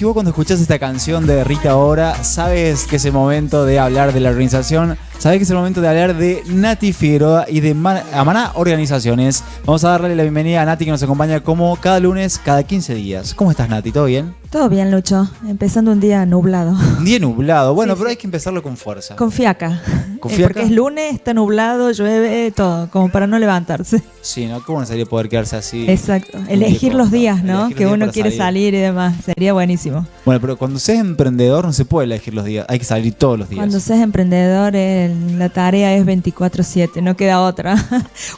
Y vos cuando escuchás esta canción de Rita Ora, sabes que es el momento de hablar de la organización, sabes que es el momento de hablar de Nati Figueroa y de Amaná Organizaciones. Vamos a darle la bienvenida a Nati, que nos acompaña como cada lunes, cada 15 días. ¿Cómo estás, Nati? ¿Todo bien? Todo bien, Lucho. Empezando un día nublado. Un día nublado. Bueno, Sí, pero sí. hay que empezarlo con fuerza. Con fiaca. ¿Con fiaca? Porque es lunes, está nublado, llueve, todo, como para no levantarse. Sí, ¿no? ¿Cómo no sería poder quedarse así? Exacto. Elegir los días, ¿no? Elegir Que los días uno para quiere salir y demás. Sería buenísimo. Bueno, pero cuando seas emprendedor no se puede elegir los días, hay que salir todos los días. Cuando seas emprendedor, la tarea es 24/7, no queda otra.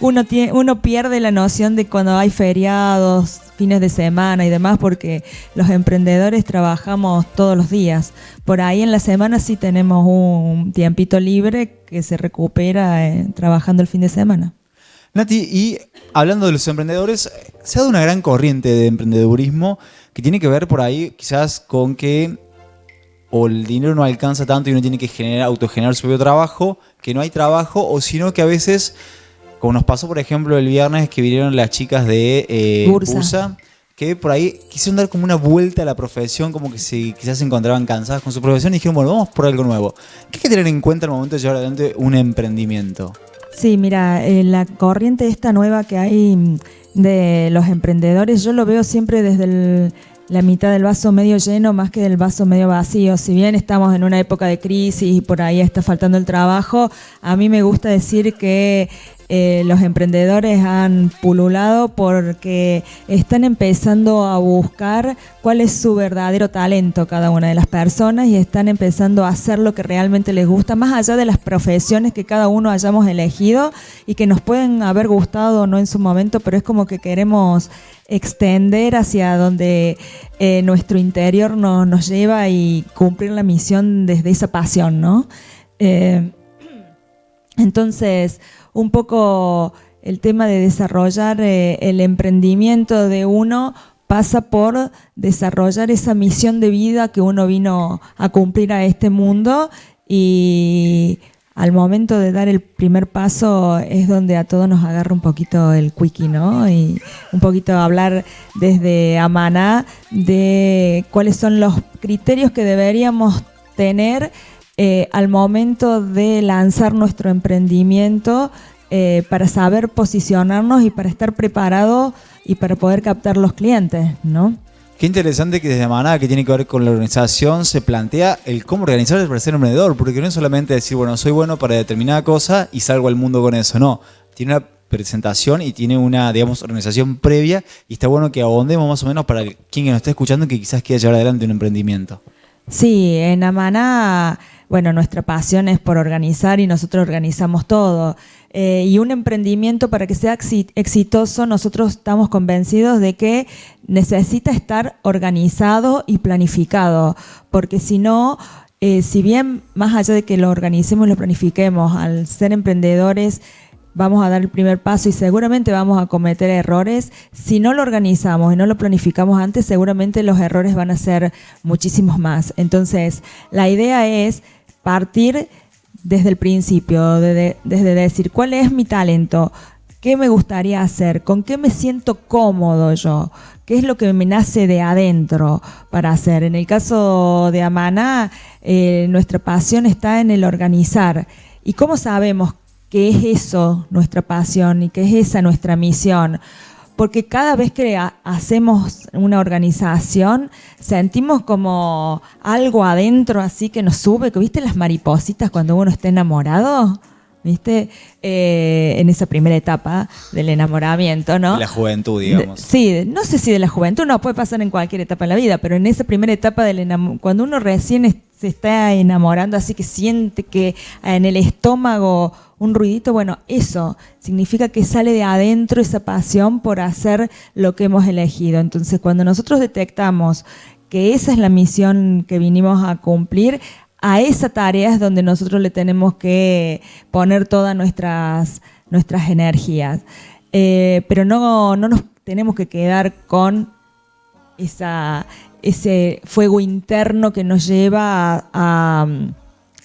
Uno pierde la noción de cuando hay feriados, fines de semana y demás, porque los emprendedores trabajamos todos los días. Por ahí en la semana sí tenemos un tiempito libre que se recupera trabajando el fin de semana. Nati, y hablando de los emprendedores, se ha dado una gran corriente de emprendedurismo que tiene que ver por ahí quizás con que o el dinero no alcanza tanto y uno tiene que autogenerar su propio trabajo, que no hay trabajo, o sino que a veces, como nos pasó por ejemplo el viernes que vinieron las chicas de Bursa, que por ahí quisieron dar como una vuelta a la profesión, como que quizás se encontraban cansadas con su profesión y dijeron, bueno, vamos por algo nuevo. ¿Qué hay que tener en cuenta al momento de llevar adelante un emprendimiento? Sí, mira, la corriente esta nueva que hay de los emprendedores, yo lo veo siempre desde la mitad del vaso medio lleno más que del vaso medio vacío. Si bien estamos en una época de crisis y por ahí está faltando el trabajo, a mí me gusta decir que los emprendedores han pululado porque están empezando a buscar cuál es su verdadero talento cada una de las personas y están empezando a hacer lo que realmente les gusta, más allá de las profesiones que cada uno hayamos elegido y que nos pueden haber gustado o no en su momento, pero es como que queremos extender hacia donde nuestro interior nos lleva y cumplir la misión desde esa pasión, ¿no? Entonces, un poco el tema de desarrollar el emprendimiento de uno pasa por desarrollar esa misión de vida que uno vino a cumplir a este mundo, y al momento de dar el primer paso es donde a todos nos agarra un poquito el quickie, ¿no? Y un poquito hablar desde Amaná de cuáles son los criterios que deberíamos tener al momento de lanzar nuestro emprendimiento, para saber posicionarnos y para estar preparados y para poder captar los clientes, ¿no? Qué interesante que desde Amaná, que tiene que ver con la organización, se plantea el cómo organizarse para ser emprendedor, porque no es solamente decir, bueno, soy bueno para determinada cosa y salgo al mundo con eso, no. Tiene una presentación y tiene una, digamos, organización previa, y está bueno que ahondemos más o menos para quien nos esté escuchando que quizás quiera llevar adelante un emprendimiento. Sí, en Amaná, bueno, nuestra pasión es por organizar y nosotros organizamos todo. Y un emprendimiento, para que sea exitoso, nosotros estamos convencidos de que necesita estar organizado y planificado, porque si no, si bien más allá de que lo organicemos y lo planifiquemos, al ser emprendedores vamos a dar el primer paso y seguramente vamos a cometer errores. Si no lo organizamos y no lo planificamos antes, seguramente los errores van a ser muchísimos más. Entonces, la idea es partir desde el principio, desde decir cuál es mi talento, qué me gustaría hacer, con qué me siento cómodo yo, qué es lo que me nace de adentro para hacer. En el caso de Amaná, nuestra pasión está en el organizar. ¿Y cómo sabemos qué es eso nuestra pasión y qué es esa nuestra misión? Porque cada vez que hacemos una organización sentimos como algo adentro así que nos sube, que ¿viste las maripositas cuando uno está enamorado? ¿Viste? En esa primera etapa del enamoramiento, ¿no? De la juventud, digamos. Sí, no sé si de la juventud, no, puede pasar en cualquier etapa de la vida, pero en esa primera etapa cuando uno recién se está enamorando, así que siente que en el estómago un ruidito, bueno, eso significa que sale de adentro esa pasión por hacer lo que hemos elegido. Entonces, cuando nosotros detectamos que esa es la misión que vinimos a cumplir, a esa tarea es donde nosotros le tenemos que poner todas nuestras energías. Pero no nos tenemos que quedar con ese fuego interno que nos lleva a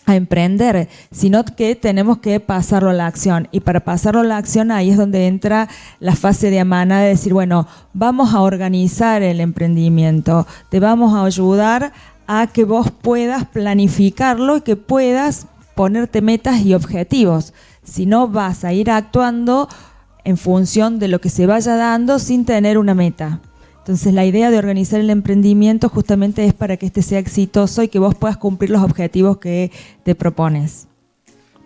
a emprender, sino que tenemos que pasarlo a la acción. Y para pasarlo a la acción, ahí es donde entra la fase de Amaná, de decir, bueno, vamos a organizar el emprendimiento, te vamos a ayudar a que vos puedas planificarlo y que puedas ponerte metas y objetivos. Si no, vas a ir actuando en función de lo que se vaya dando sin tener una meta. Entonces, la idea de organizar el emprendimiento justamente es para que este sea exitoso y que vos puedas cumplir los objetivos que te propones.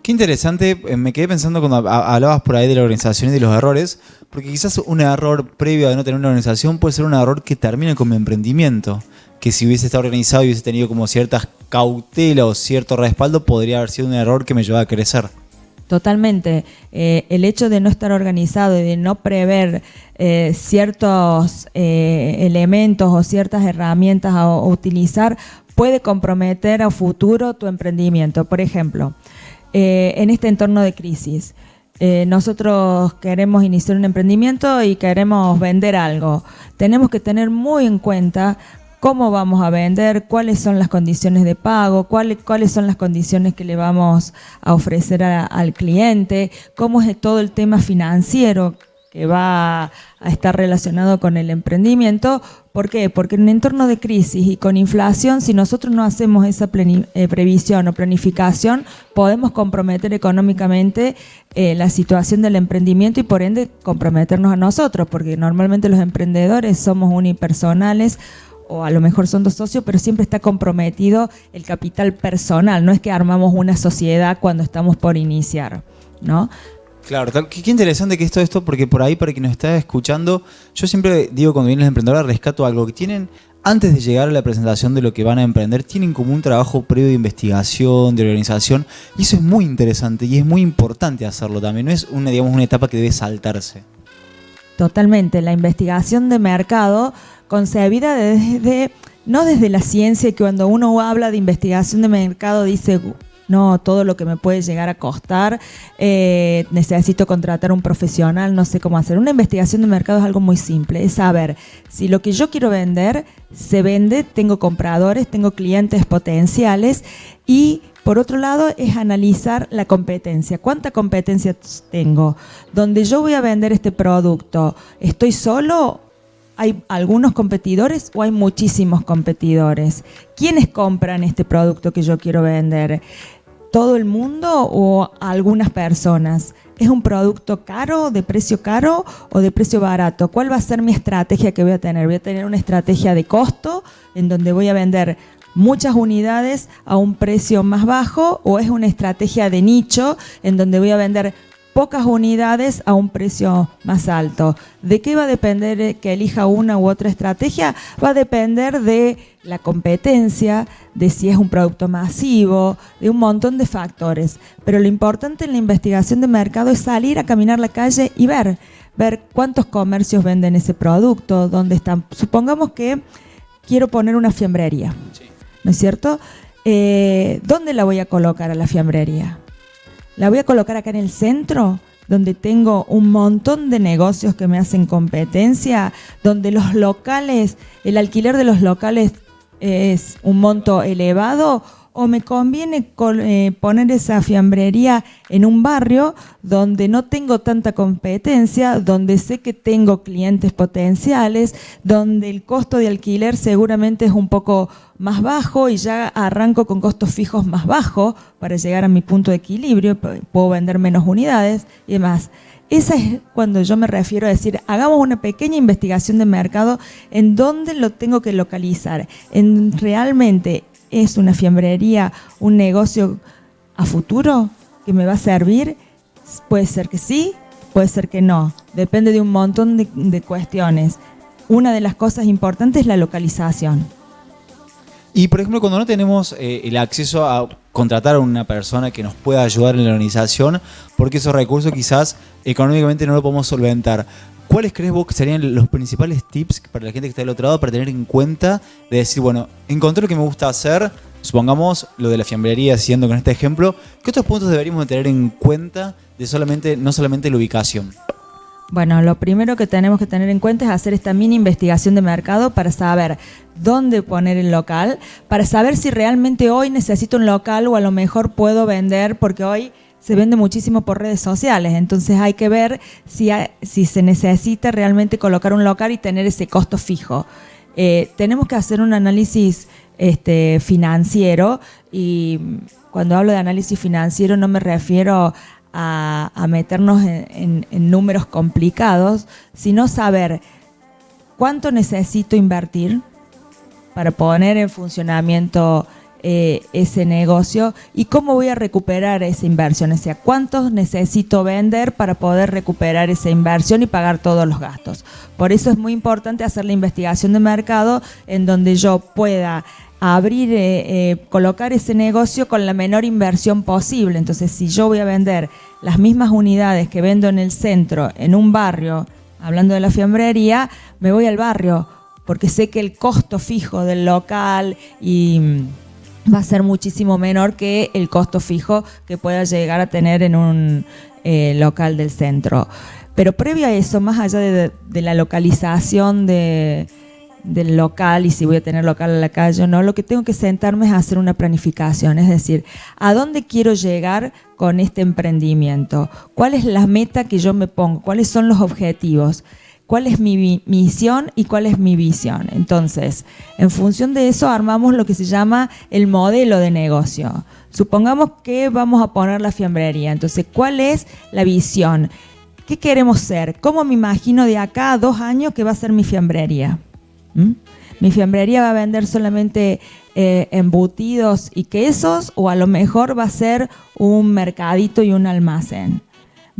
Qué interesante, me quedé pensando cuando hablabas por ahí de la organización y de los errores, porque quizás un error previo a no tener una organización puede ser un error que termine con mi emprendimiento, que si hubiese estado organizado y hubiese tenido como ciertas cautela o cierto respaldo, podría haber sido un error que me llevaba a crecer. Totalmente. El hecho de no estar organizado y de no prever ciertos elementos o ciertas herramientas a utilizar puede comprometer a futuro tu emprendimiento. Por ejemplo, en este entorno de crisis, nosotros queremos iniciar un emprendimiento y queremos vender algo. Tenemos que tener muy en cuenta cómo vamos a vender, cuáles son las condiciones de pago, cuáles son las condiciones que le vamos a ofrecer al cliente, cómo es todo el tema financiero que va a estar relacionado con el emprendimiento. ¿Por qué? Porque en un entorno de crisis y con inflación, si nosotros no hacemos esa previsión o planificación, podemos comprometer económicamente la situación del emprendimiento y por ende comprometernos a nosotros, porque normalmente los emprendedores somos unipersonales, o a lo mejor son dos socios, pero siempre está comprometido el capital personal. No es que armamos una sociedad cuando estamos por iniciar, ¿no? Claro, qué interesante que esto, porque por ahí, para quien nos está escuchando, yo siempre digo cuando vienen las emprendedoras, rescato algo que tienen, antes de llegar a la presentación de lo que van a emprender, tienen como un trabajo previo de investigación, de organización, y eso es muy interesante y es muy importante hacerlo también. No es una etapa que debe saltarse. Totalmente, la investigación de mercado concebida no desde la ciencia, que cuando uno habla de investigación de mercado dice, no, todo lo que me puede llegar a costar, necesito contratar un profesional, no sé cómo hacer. Una investigación de mercado es algo muy simple, es saber si lo que yo quiero vender se vende, tengo compradores, tengo clientes potenciales y por otro lado es analizar la competencia. ¿Cuánta competencia tengo? Donde yo voy a vender este producto, ¿estoy solo? ¿Hay algunos competidores o hay muchísimos competidores? ¿Quiénes compran este producto que yo quiero vender? ¿Todo el mundo o algunas personas? ¿Es un producto caro, de precio caro o de precio barato? ¿Cuál va a ser mi estrategia que voy a tener? ¿Voy a tener una estrategia de costo en donde voy a vender muchas unidades a un precio más bajo o es una estrategia de nicho en donde voy a vender pocas unidades a un precio más alto? ¿De qué va a depender que elija una u otra estrategia? Va a depender de la competencia, de si es un producto masivo, de un montón de factores. Pero lo importante en la investigación de mercado es salir a caminar la calle y ver cuántos comercios venden ese producto, dónde están. Supongamos que quiero poner una fiambrería, ¿no es cierto? ¿Dónde la voy a colocar a la fiambrería? ¿La voy a colocar acá en el centro, donde tengo un montón de negocios que me hacen competencia, donde los locales, el alquiler de los locales es un monto elevado? ¿O me conviene poner esa fiambrería en un barrio donde no tengo tanta competencia, donde sé que tengo clientes potenciales, donde el costo de alquiler seguramente es un poco más bajo y ya arranco con costos fijos más bajos para llegar a mi punto de equilibrio, puedo vender menos unidades y demás? Esa es cuando yo me refiero a decir, hagamos una pequeña investigación de mercado en dónde lo tengo que localizar, en realmente ¿es una fiambrería un negocio a futuro que me va a servir? Puede ser que sí, puede ser que no. Depende de un montón de cuestiones. Una de las cosas importantes es la localización. Y, por ejemplo, cuando no tenemos el acceso a contratar a una persona que nos pueda ayudar en la organización, porque esos recursos quizás económicamente no lo podemos solventar, ¿cuáles crees vos que serían los principales tips para la gente que está del otro lado para tener en cuenta de decir, bueno, encontré lo que me gusta hacer, supongamos lo de la fiambrería, siguiendo con este ejemplo, ¿qué otros puntos deberíamos de tener en cuenta de no solamente la ubicación? Bueno, lo primero que tenemos que tener en cuenta es hacer esta mini investigación de mercado para saber dónde poner el local, para saber si realmente hoy necesito un local o a lo mejor puedo vender, porque hoy se vende muchísimo por redes sociales, entonces hay que ver si se necesita realmente colocar un local y tener ese costo fijo. Tenemos que hacer un análisis financiero, y cuando hablo de análisis financiero no me refiero a meternos en números complicados, sino saber cuánto necesito invertir para poner en funcionamiento ese negocio y cómo voy a recuperar esa inversión, o sea, cuántos necesito vender para poder recuperar esa inversión y pagar todos los gastos. Por eso es muy importante hacer la investigación de mercado en donde yo pueda abrir, colocar ese negocio con la menor inversión posible. Entonces, si yo voy a vender las mismas unidades que vendo en el centro, en un barrio, hablando de la fiambrería, me voy al barrio, porque sé que el costo fijo del local va a ser muchísimo menor que el costo fijo que pueda llegar a tener en un local del centro. Pero previo a eso, más allá de la localización del local y si voy a tener local en la calle o no, lo que tengo que sentarme es hacer una planificación, es decir, ¿a dónde quiero llegar con este emprendimiento? ¿Cuál es la meta que yo me pongo? ¿Cuáles son los objetivos? ¿Cuál es mi misión y cuál es mi visión? Entonces, en función de eso armamos lo que se llama el modelo de negocio. Supongamos que vamos a poner la fiambrería, entonces, ¿cuál es la visión? ¿Qué queremos ser? ¿Cómo me imagino de acá a 2 años que va a ser mi fiambrería? Mi fiambrería va a vender solamente embutidos y quesos, o a lo mejor va a ser un mercadito y un almacén.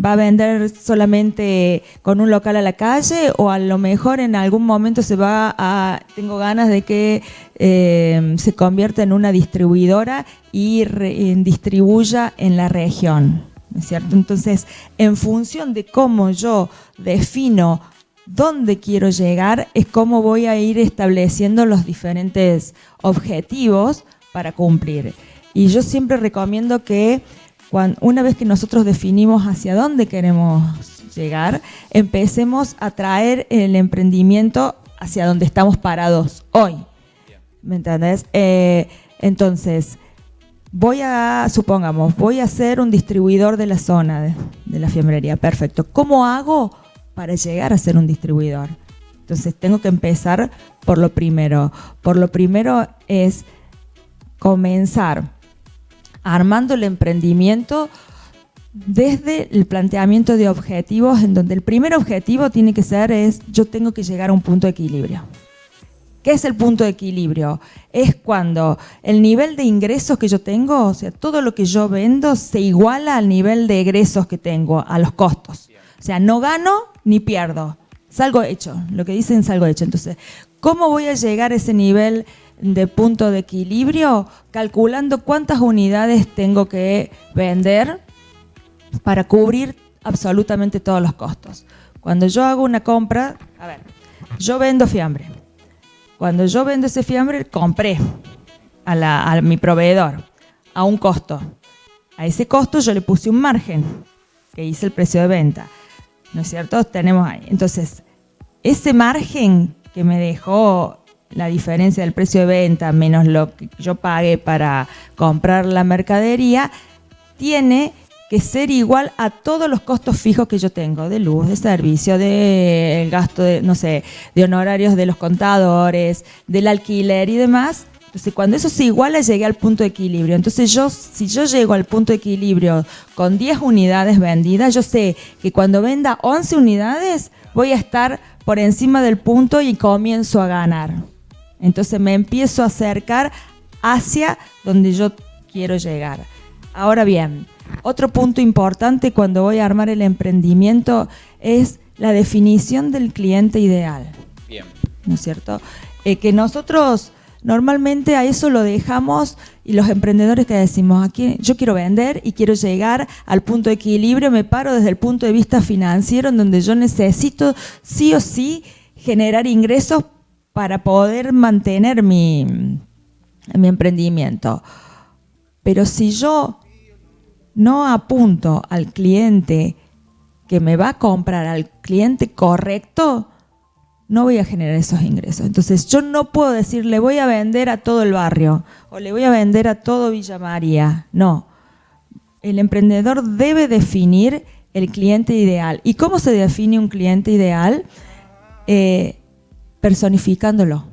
Va a vender solamente con un local a la calle, o a lo mejor en algún momento tengo ganas de que se convierta en una distribuidora y distribuya en la región, ¿no es cierto? Entonces, en función de cómo yo defino dónde quiero llegar, es cómo voy a ir estableciendo los diferentes objetivos para cumplir. Y yo siempre recomiendo que una vez que nosotros definimos hacia dónde queremos llegar, empecemos a traer el emprendimiento hacia donde estamos parados hoy. ¿Me entendés? Entonces, supongamos, voy a ser un distribuidor de la zona de la fiambrería. Perfecto. ¿Cómo hago para llegar a ser un distribuidor? Entonces tengo que empezar por lo primero. Por lo primero es comenzar armando el emprendimiento desde el planteamiento de objetivos, en donde el primer objetivo tiene que ser yo tengo que llegar a un punto de equilibrio. ¿Qué es el punto de equilibrio? Es cuando el nivel de ingresos que yo tengo, o sea, todo lo que yo vendo se iguala al nivel de egresos que tengo, a los costos. O sea, no gano ni pierdo, salgo hecho, lo que dicen salgo hecho. Entonces, ¿cómo voy a llegar a ese nivel de punto de equilibrio? Calculando cuántas unidades tengo que vender para cubrir absolutamente todos los costos. Cuando yo hago una compra, yo vendo fiambre. Cuando yo vendo ese fiambre, compré a mi proveedor a un costo. A ese costo yo le puse un margen, que hice el precio de venta. ¿No es cierto? Tenemos ahí. Entonces, ese margen que me dejó la diferencia del precio de venta menos lo que yo pagué para comprar la mercadería, tiene que ser igual a todos los costos fijos que yo tengo, de luz, de servicio, de gasto de honorarios de los contadores, del alquiler y demás. Entonces, cuando eso se iguala, llegué al punto de equilibrio. Entonces, si yo llego al punto de equilibrio con 10 unidades vendidas, yo sé que cuando venda 11 unidades, voy a estar por encima del punto y comienzo a ganar. Entonces, me empiezo a acercar hacia donde yo quiero llegar. Ahora bien, otro punto importante cuando voy a armar el emprendimiento es la definición del cliente ideal. Bien. ¿No es cierto? Que nosotros normalmente a eso lo dejamos, y los emprendedores que decimos, aquí yo quiero vender y quiero llegar al punto de equilibrio, me paro desde el punto de vista financiero, en donde yo necesito sí o sí generar ingresos para poder mantener mi emprendimiento. Pero si yo no apunto al cliente que me va a comprar al cliente correcto, no voy a generar esos ingresos. Entonces yo no puedo decir, le voy a vender a todo el barrio o le voy a vender a todo Villa María. No. El emprendedor debe definir el cliente ideal. ¿Y cómo se define un cliente ideal? Personificándolo.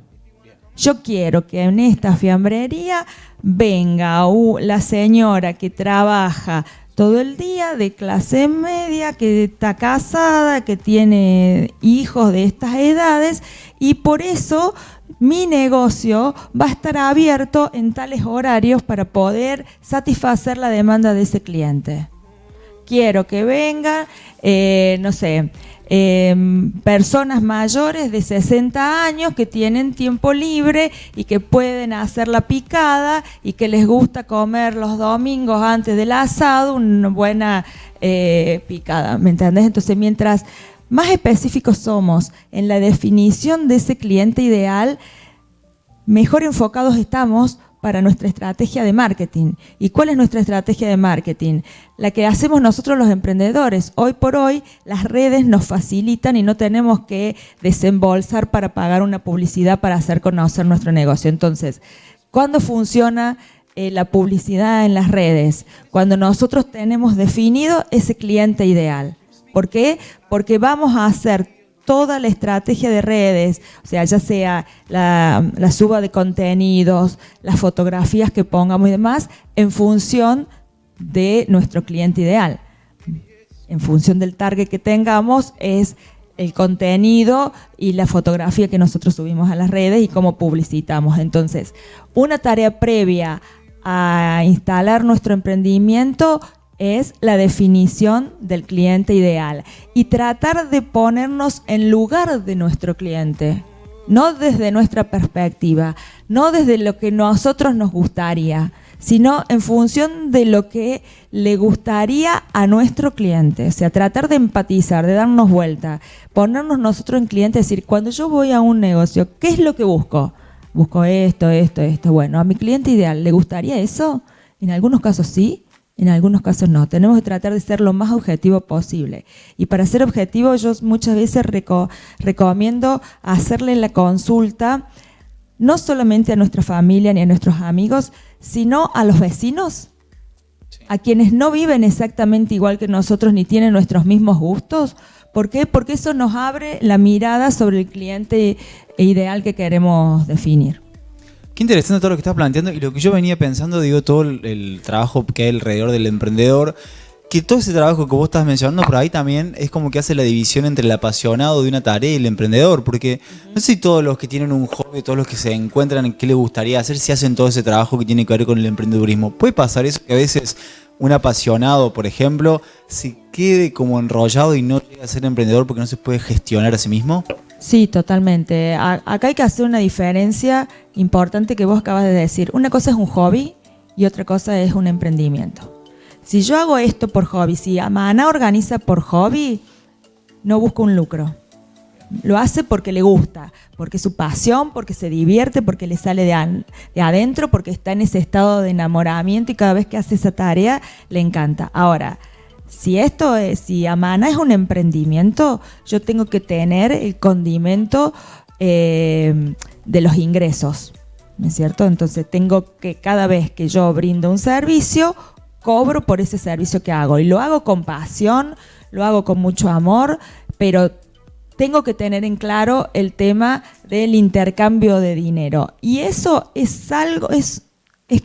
Yo quiero que en esta fiambrería venga la señora que trabaja todo el día, de clase media, que está casada, que tiene hijos de estas edades, y por eso mi negocio va a estar abierto en tales horarios para poder satisfacer la demanda de ese cliente. Quiero que vengan, personas mayores de 60 años que tienen tiempo libre y que pueden hacer la picada y que les gusta comer los domingos antes del asado una buena picada, ¿me entendés? Entonces, mientras más específicos somos en la definición de ese cliente ideal, mejor enfocados estamos para nuestra estrategia de marketing. ¿Y cuál es nuestra estrategia de marketing? La que hacemos nosotros los emprendedores. Hoy por hoy las redes nos facilitan y no tenemos que desembolsar para pagar una publicidad para hacer conocer nuestro negocio. Entonces, ¿cuándo funciona la publicidad en las redes? Cuando nosotros tenemos definido ese cliente ideal. ¿Por qué? Porque vamos a hacer toda la estrategia de redes, o sea, ya sea la suba de contenidos, las fotografías que pongamos y demás, en función de nuestro cliente ideal. En función del target que tengamos es el contenido y la fotografía que nosotros subimos a las redes y cómo publicitamos. Entonces, una tarea previa a instalar nuestro emprendimiento es la definición del cliente ideal y tratar de ponernos en lugar de nuestro cliente, no desde nuestra perspectiva, no desde lo que nosotros nos gustaría, sino en función de lo que le gustaría a nuestro cliente. O sea, tratar de empatizar, de darnos vuelta, ponernos nosotros en cliente, decir, cuando yo voy a un negocio, ¿qué es lo que busco? Busco esto. Bueno, ¿a mi cliente ideal le gustaría eso? En algunos casos sí, en algunos casos no. Tenemos que tratar de ser lo más objetivo posible. Y para ser objetivo, yo muchas veces recomiendo hacerle la consulta no solamente a nuestra familia ni a nuestros amigos, sino a los vecinos, a quienes no viven exactamente igual que nosotros ni tienen nuestros mismos gustos. ¿Por qué? Porque eso nos abre la mirada sobre el cliente ideal que queremos definir. Qué interesante todo lo que estás planteando y lo que yo venía pensando, digo, todo el trabajo que hay alrededor del emprendedor, que todo ese trabajo que vos estás mencionando por ahí también es como que hace la división entre el apasionado de una tarea y el emprendedor, porque no sé si todos los que tienen un hobby, todos los que se encuentran en qué les gustaría hacer, si hacen todo ese trabajo que tiene que ver con el emprendedurismo. Puede pasar eso, que a veces un apasionado, por ejemplo, se quede como enrollado y no llega a ser emprendedor porque no se puede gestionar a sí mismo. Sí, totalmente. Acá hay que hacer una diferencia importante que vos acabas de decir. Una cosa es un hobby y otra cosa es un emprendimiento. Si yo hago esto por hobby, si Amaná organiza por hobby, no busca un lucro. Lo hace porque le gusta, porque es su pasión, porque se divierte, porque le sale de adentro, porque está en ese estado de enamoramiento y cada vez que hace esa tarea le encanta. Ahora, si Amaná es un emprendimiento, yo tengo que tener el condimento de los ingresos, ¿no es cierto? Entonces tengo que cada vez que yo brindo un servicio, cobro por ese servicio que hago y lo hago con pasión, lo hago con mucho amor, pero tengo que tener en claro el tema del intercambio de dinero y eso es algo, es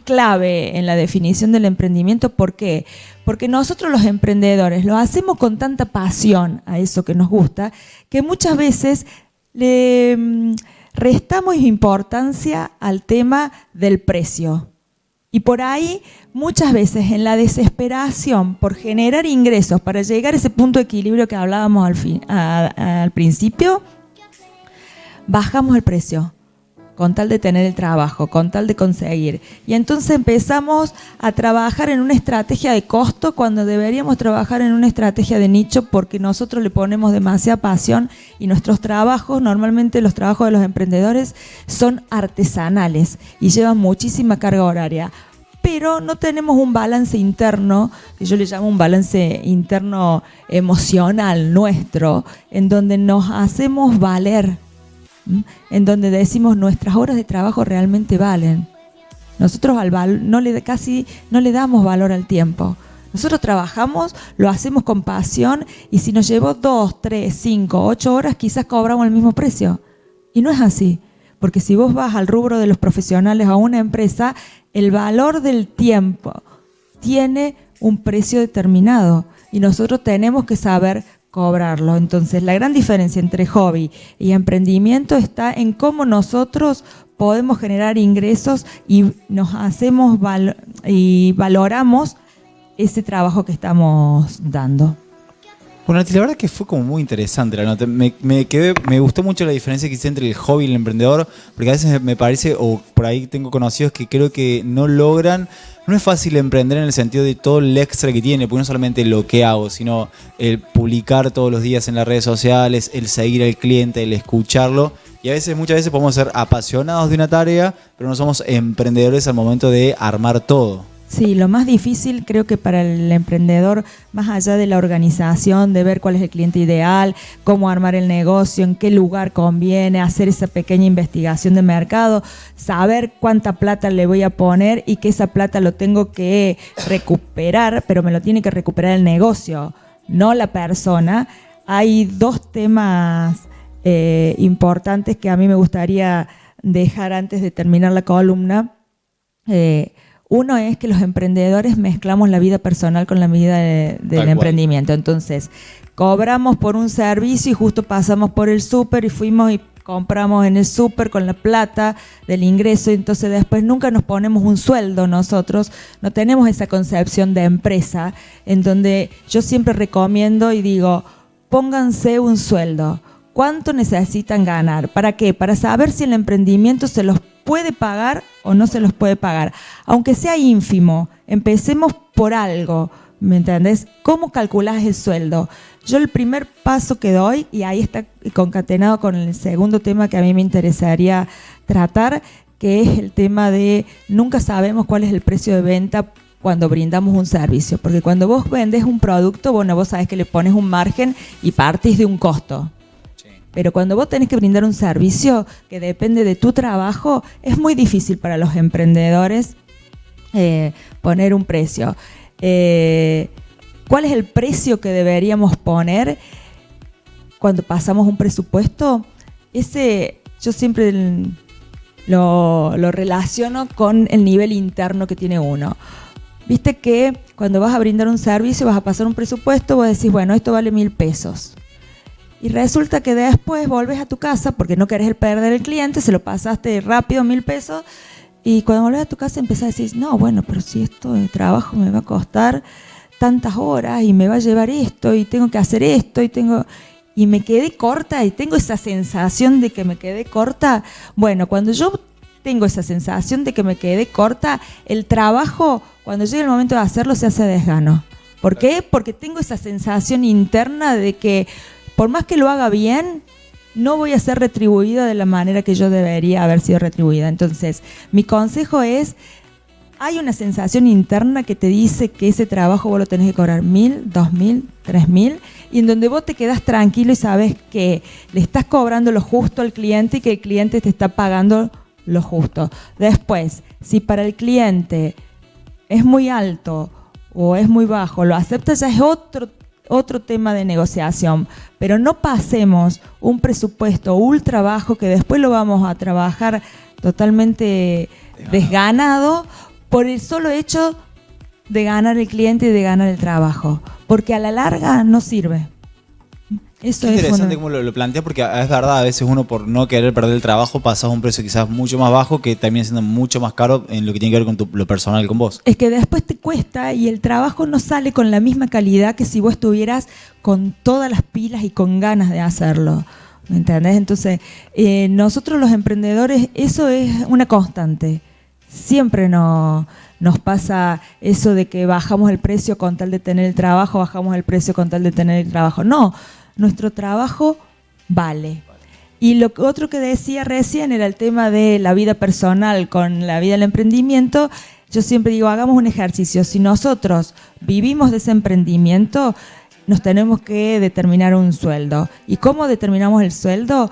clave en la definición del emprendimiento. ¿Por qué? Porque nosotros los emprendedores lo hacemos con tanta pasión a eso que nos gusta, que muchas veces le restamos importancia al tema del precio. Y por ahí, muchas veces en la desesperación por generar ingresos para llegar a ese punto de equilibrio que hablábamos al principio, bajamos el precio con tal de tener el trabajo, con tal de conseguir. Y entonces empezamos a trabajar en una estrategia de costo cuando deberíamos trabajar en una estrategia de nicho porque nosotros le ponemos demasiada pasión y nuestros trabajos, normalmente los trabajos de los emprendedores son artesanales y llevan muchísima carga horaria. pero no tenemos un balance interno, que yo le llamo un balance interno emocional nuestro, en donde nos hacemos valer, en donde decimos nuestras horas de trabajo realmente valen. Nosotros casi no le damos valor al tiempo. Nosotros trabajamos, lo hacemos con pasión y si nos llevó 2, 3, 5, 8 horas, quizás cobramos el mismo precio. Y no es así, porque si vos vas al rubro de los profesionales a una empresa, el valor del tiempo tiene un precio determinado y nosotros tenemos que saber cobrarlo. Entonces, la gran diferencia entre hobby y emprendimiento está en cómo nosotros podemos generar ingresos y nos hacemos y valoramos ese trabajo que estamos dando. Bueno, Nati, la verdad que fue como muy interesante la nota. Me gustó mucho la diferencia que existe entre el hobby y el emprendedor, porque a veces me parece, o por ahí tengo conocidos que creo que no logran. No es fácil emprender en el sentido de todo el extra que tiene, porque no solamente lo que hago, sino el publicar todos los días en las redes sociales, el seguir al cliente, el escucharlo. Y muchas veces podemos ser apasionados de una tarea, pero no somos emprendedores al momento de armar todo. Sí, lo más difícil creo que para el emprendedor, más allá de la organización, de ver cuál es el cliente ideal, cómo armar el negocio, en qué lugar conviene, hacer esa pequeña investigación de mercado, saber cuánta plata le voy a poner y que esa plata lo tengo que recuperar, pero me lo tiene que recuperar el negocio, no la persona. Hay dos temas importantes que a mí me gustaría dejar antes de terminar la columna. Uno es que los emprendedores mezclamos la vida personal con la vida del emprendimiento. Entonces, cobramos por un servicio y justo pasamos por el súper y fuimos y compramos en el súper con la plata del ingreso. Entonces, después nunca nos ponemos un sueldo nosotros. No tenemos esa concepción de empresa en donde yo siempre recomiendo y digo, pónganse un sueldo. ¿Cuánto necesitan ganar? ¿Para qué? Para saber si el emprendimiento se los puede pagar o no se los puede pagar. Aunque sea ínfimo, empecemos por algo, ¿me entendés? ¿Cómo calculás el sueldo? Yo el primer paso que doy, y ahí está concatenado con el segundo tema que a mí me interesaría tratar, que es el tema de nunca sabemos cuál es el precio de venta cuando brindamos un servicio. Porque cuando vos vendés un producto, bueno, vos sabés que le pones un margen y partís de un costo. Pero cuando vos tenés que brindar un servicio que depende de tu trabajo, es muy difícil para los emprendedores poner un precio. ¿Cuál es el precio que deberíamos poner cuando pasamos un presupuesto? Yo siempre lo relaciono con el nivel interno que tiene uno. Viste que cuando vas a brindar un servicio, vas a pasar un presupuesto, vos decís, bueno, esto vale 1.000 pesos. Y resulta que después volves a tu casa porque no querés perder el cliente, se lo pasaste rápido 1.000 pesos y cuando volvés a tu casa empezás a decir, no, bueno, pero si esto de trabajo me va a costar tantas horas y me va a llevar esto y tengo que hacer esto y me quedé corta y tengo esa sensación de que me quedé corta. Bueno, cuando yo tengo esa sensación de que me quedé corta, el trabajo, cuando llega el momento de hacerlo, se hace desgano. ¿Por qué? Porque tengo esa sensación interna de que por más que lo haga bien, no voy a ser retribuida de la manera que yo debería haber sido retribuida. Entonces, mi consejo es, hay una sensación interna que te dice que ese trabajo vos lo tenés que cobrar 1.000, 2.000, 3.000, y en donde vos te quedás tranquilo y sabes que le estás cobrando lo justo al cliente y que el cliente te está pagando lo justo. Después, si para el cliente es muy alto o es muy bajo, lo acepta, ya es otro tema de negociación, pero no pasemos un presupuesto ultra bajo que después lo vamos a trabajar totalmente desganado por el solo hecho de ganar el cliente y de ganar el trabajo, porque a la larga no sirve. Eso es interesante cómo lo plantea, porque es verdad, a veces uno por no querer perder el trabajo pasas a un precio quizás mucho más bajo que termina siendo mucho más caro en lo que tiene que ver con lo personal con vos. Es que después te cuesta y el trabajo no sale con la misma calidad que si vos estuvieras con todas las pilas y con ganas de hacerlo. ¿Me entendés? Entonces, nosotros los emprendedores, eso es una constante. Siempre nos pasa eso de que bajamos el precio con tal de tener el trabajo, bajamos el precio con tal de tener el trabajo. No. Nuestro trabajo vale. Y lo otro que decía recién era el tema de la vida personal con la vida del emprendimiento. yo siempre digo, hagamos un ejercicio. Si nosotros vivimos de ese emprendimiento, nos tenemos que determinar un sueldo. ¿Y cómo determinamos el sueldo?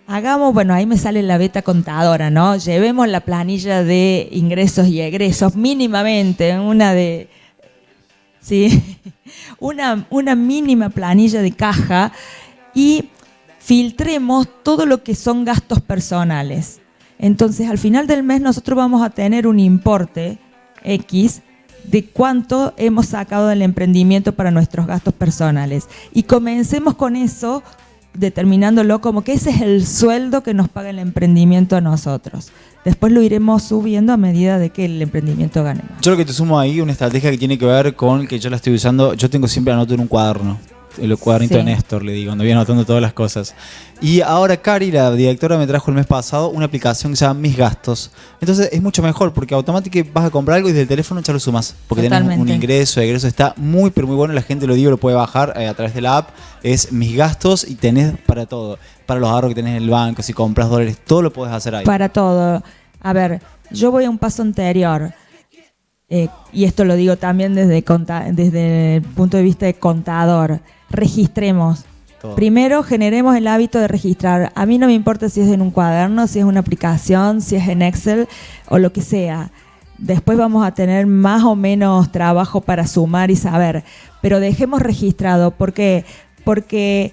Hagamos, bueno, ahí me sale la beta contadora, ¿no? Llevemos la planilla de ingresos y egresos mínimamente, una mínima planilla de caja y filtremos todo lo que son gastos personales. Entonces, al final del mes nosotros vamos a tener un importe X de cuánto hemos sacado del emprendimiento para nuestros gastos personales. Y comencemos con eso, determinándolo como que ese es el sueldo que nos paga el emprendimiento a nosotros. Después lo iremos subiendo a medida de que el emprendimiento gane más. Yo lo que te sumo ahí, una estrategia que tiene que ver con que yo la estoy usando, yo tengo siempre anoto en un cuaderno. El cuadernito de Néstor, le digo, donde voy anotando todas las cosas. Y ahora Cari, la directora, me trajo el mes pasado una aplicación que se llama Mis Gastos. Entonces es mucho mejor porque automáticamente vas a comprar algo y desde el teléfono ya lo sumas. Porque tenés un ingreso, egreso, está muy, pero muy bueno. La gente lo puede bajar a través de la app. Es Mis Gastos y tenés para todo. Para los ahorros que tenés en el banco, si compras dólares, todo lo podés hacer ahí. Para todo. A ver, yo voy a un paso anterior. Y esto lo digo también desde el punto de vista de contador. Registremos. Todo. Primero generemos el hábito de registrar. A mí no me importa si es en un cuaderno, si es una aplicación, si es en Excel o lo que sea. Después vamos a tener más o menos trabajo para sumar y saber. Pero dejemos registrado. ¿Por qué? Porque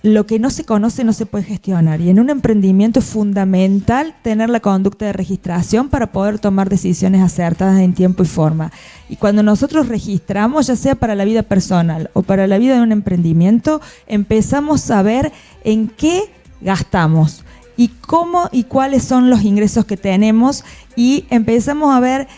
lo que no se conoce no se puede gestionar. Y en un emprendimiento es fundamental tener la conducta de registración para poder tomar decisiones acertadas en tiempo y forma. Y cuando nosotros registramos, ya sea para la vida personal o para la vida de un emprendimiento, empezamos a ver en qué gastamos y cómo y cuáles son los ingresos que tenemos, y empezamos a ver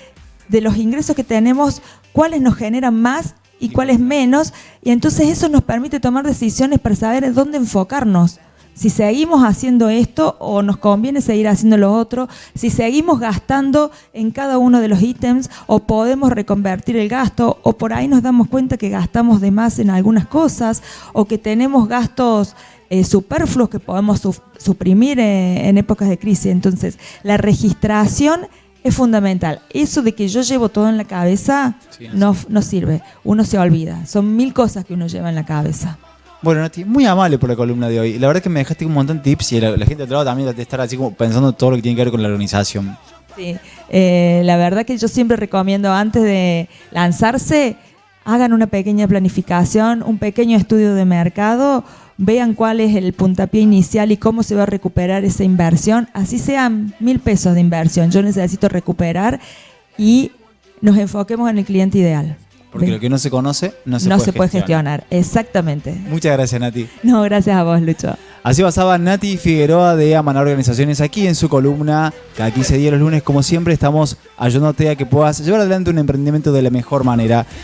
de los ingresos que tenemos cuáles nos generan más y cuáles menos, y entonces eso nos permite tomar decisiones para saber en dónde enfocarnos. Si seguimos haciendo esto o nos conviene seguir haciendo lo otro, si seguimos gastando en cada uno de los ítems o podemos reconvertir el gasto, o por ahí nos damos cuenta que gastamos de más en algunas cosas o que tenemos gastos superfluos que podemos suprimir en épocas de crisis. Entonces, la registración es fundamental. Eso de que yo llevo todo en la cabeza no sirve. Uno se olvida. Son 1000 cosas que uno lleva en la cabeza. Bueno, Nati, muy amable por la columna de hoy. La verdad es que me dejaste un montón de tips y la gente de otro lado también de estar así como pensando todo lo que tiene que ver con la organización. Sí, la verdad que yo siempre recomiendo antes de lanzarse, hagan una pequeña planificación, un pequeño estudio de mercado, vean cuál es el puntapié inicial y cómo se va a recuperar esa inversión. Así sean 1000 pesos de inversión, yo necesito recuperar, y nos enfoquemos en el cliente ideal. Porque lo que no se conoce no se puede gestionar. Exactamente. Muchas gracias, Nati. No, gracias a vos, Lucho. Así pasaba Nati Figueroa de Amaná Organizaciones aquí en su columna. Cada 15 días los lunes, como siempre, estamos ayudándote a que puedas llevar adelante un emprendimiento de la mejor manera.